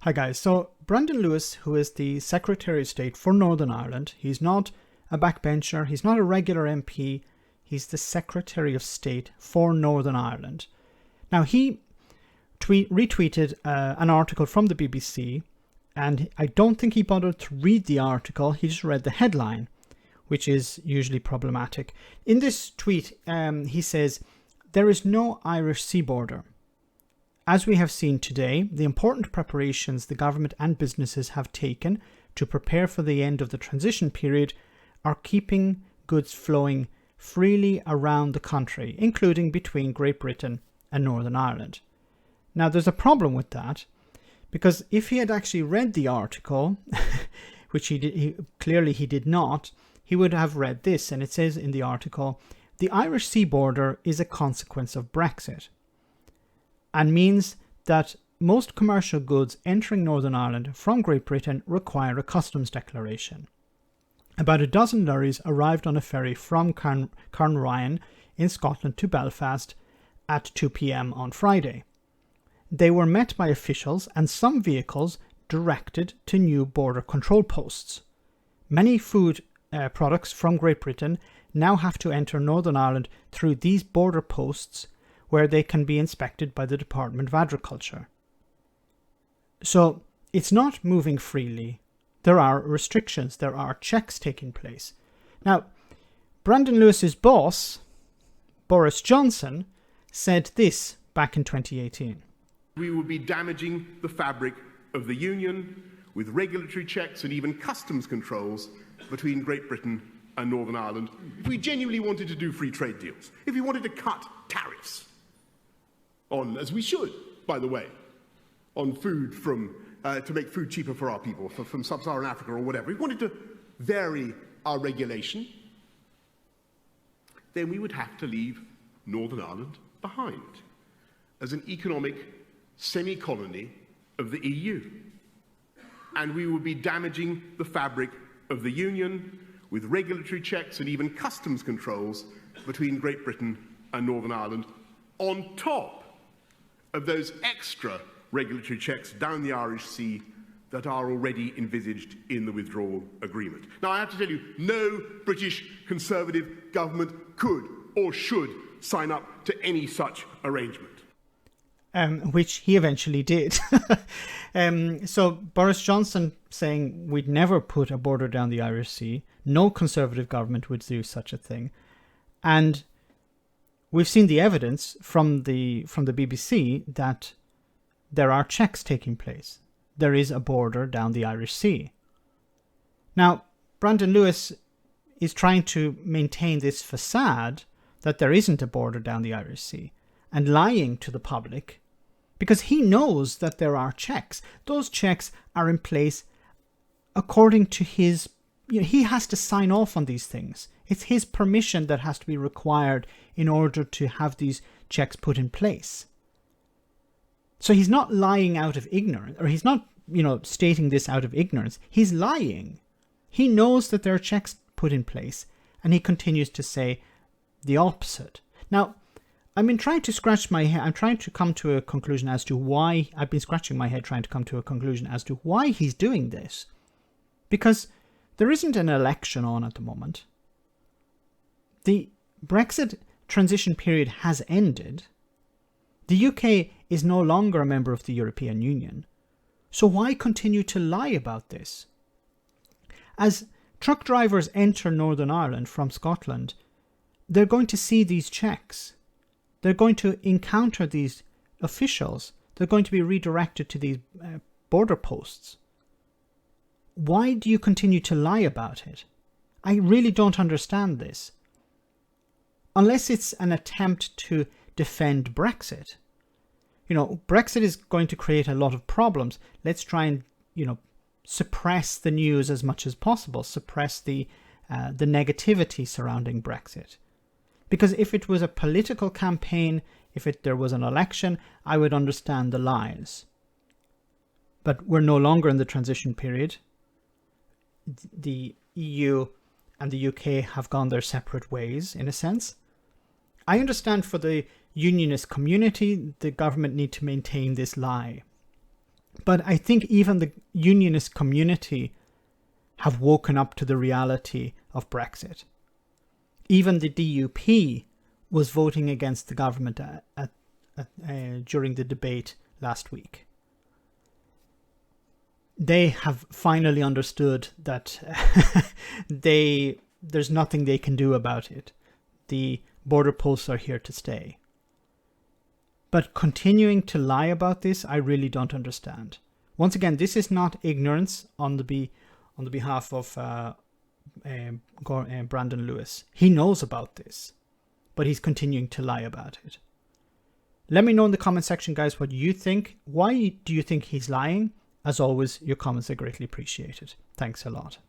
Hi guys, so Brendan Lewis, who is the Secretary of State for Northern Ireland, he's not a backbencher, he's not a regular MP, he's the Secretary of State for Northern Ireland. Now he retweeted an article from the BBC, and I don't think he bothered to read the article, he just read the headline, which is usually problematic. In this tweet, he says, "There is no Irish sea border. As we have seen today, the important preparations the government and businesses have taken to prepare for the end of the transition period are keeping goods flowing freely around the country, including between Great Britain and Northern Ireland." Now, there's a problem with that, because if he had actually read the article, which he clearly did not, he would have read this, and it says in the article, "The Irish sea border is a consequence of Brexit, and means that most commercial goods entering Northern Ireland from Great Britain require a customs declaration. About a dozen lorries arrived on a ferry from Carnryan in Scotland to Belfast at 2 p.m. on Friday. They were met by officials and some vehicles directed to new border control posts. Many food products from Great Britain now have to enter Northern Ireland through these border posts, where they can be inspected by the Department of Agriculture." So it's not moving freely. There are restrictions. There are checks taking place. Now, Brendan Lewis's boss, Boris Johnson, said this back in 2018. "We will be damaging the fabric of the Union with regulatory checks and even customs controls between Great Britain and Northern Ireland if we genuinely wanted to do free trade deals, if we wanted to cut tariffs on, as we should, by the way, on food from, to make food cheaper for our people, from sub-Saharan Africa or whatever. If we wanted to vary our regulation, then we would have to leave Northern Ireland behind as an economic semi-colony of the EU. And we would be damaging the fabric of the Union with regulatory checks and even customs controls between Great Britain and Northern Ireland, on top of those extra regulatory checks down the Irish Sea that are already envisaged in the withdrawal agreement." Now, I have to tell you, no British Conservative government could or should sign up to any such arrangement. Which he eventually did. So Boris Johnson saying we'd never put a border down the Irish Sea. No Conservative government would do such a thing. And we've seen the evidence from the BBC that there are checks taking place. There is a border down the Irish Sea. Now, Brendan Lewis is trying to maintain this facade that there isn't a border down the Irish Sea, and lying to the public, because he knows that there are checks. Those checks are in place according to his, he has to sign off on these things. It's his permission that has to be required in order to have these checks put in place. So he's not lying out of ignorance, or he's not, stating this out of ignorance. He's lying. He knows that there are checks put in place, and he continues to say the opposite. Now, I've been trying to scratch my head. I'm trying to come to a conclusion as to why. I've been scratching my head trying to come to a conclusion as to why he's doing this. Because there isn't an election on at the moment. The Brexit transition period has ended. The UK is no longer a member of the European Union. So why continue to lie about this? As truck drivers enter Northern Ireland from Scotland, they're going to see these checks. They're going to encounter these officials. They're going to be redirected to these border posts. Why do you continue to lie about it? I really don't understand this. Unless it's an attempt to defend Brexit. Brexit is going to create a lot of problems. Let's try and, suppress the news as much as possible, suppress the negativity surrounding Brexit. Because if it was a political campaign, if there was an election, I would understand the lies. But we're no longer in the transition period. The EU and the UK have gone their separate ways, in a sense. I understand for the unionist community, the government need to maintain this lie. But I think even the unionist community have woken up to the reality of Brexit. Even the DUP was voting against the government during the debate last week. They have finally understood that there's nothing they can do about it. The border posts are here to stay. But continuing to lie about this, I really don't understand. Once again, this is not ignorance on the behalf of Brandon Lewis. He knows about this, but he's continuing to lie about it. Let me know in the comment section, guys, what you think. Why do you think he's lying? As always, your comments are greatly appreciated. Thanks a lot.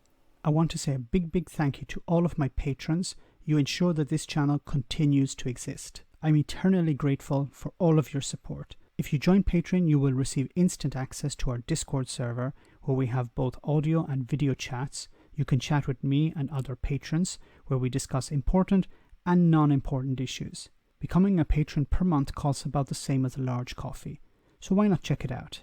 I want to say a big thank you to all of my patrons. You ensure that this channel continues to exist. I'm eternally grateful for all of your support. If you join Patreon, you will receive instant access to our Discord server, where we have both audio and video chats. You can chat with me and other patrons, where we discuss important and non-important issues. Becoming a patron per month costs about the same as a large coffee, so why not check it out?